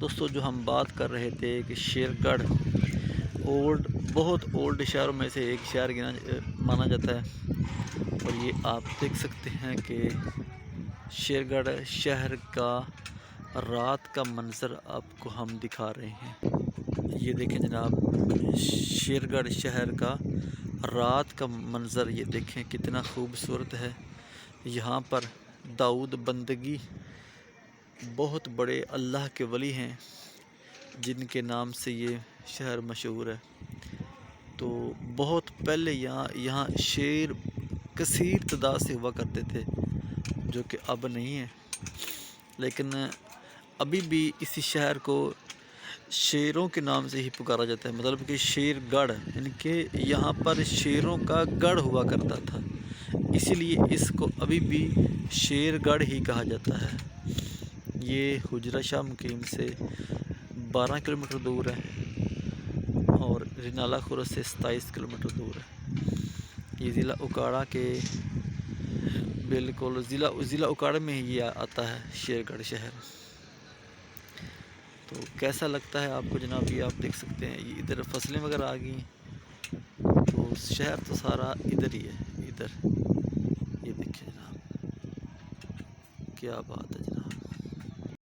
دوستو جو ہم بات کر رہے تھے کہ شیر گڑھ بہت اولڈ شہروں میں سے ایک شہر مانا جاتا ہے، اور یہ آپ دیکھ سکتے ہیں کہ شیر گڑھ شہر کا رات کا منظر آپ کو ہم دکھا رہے ہیں۔ یہ دیکھیں جناب، شیر گڑھ شہر کا رات کا منظر یہ دیکھیں کتنا خوبصورت ہے۔ یہاں پر داؤد بندگی بہت بڑے اللہ کے ولی ہیں جن کے نام سے یہ شہر مشہور ہے۔ تو بہت پہلے یہاں شیر کثیر تعداد سے ہوا کرتے تھے، جو کہ اب نہیں ہے، لیکن ابھی بھی اسی شہر کو شیروں کے نام سے ہی پکارا جاتا ہے، مطلب کہ شیر گڑھ، یعنی کہ یہاں پر شیروں کا گڑھ ہوا کرتا تھا، اسی لیے اس کو ابھی بھی شیر گڑھ ہی کہا جاتا ہے۔ یہ حجرہ شاہ مقیم سے 12 کلومیٹر دور ہے اور رینالہ خورد سے 27 کلومیٹر دور ہے۔ یہ ضلع اوکاڑہ کے بالکل ضلع اوکاڑہ میں ہی یہ آتا ہے شیر گڑھ شہر۔ تو کیسا لگتا ہے آپ کو جناب؟ یہ آپ دیکھ سکتے ہیں، یہ ادھر فصلیں وغیرہ آ گئی ہیں، تو شہر تو سارا ادھر ہی ہے۔ ادھر یہ دیکھیں جناب، کیا بات ہے جناب۔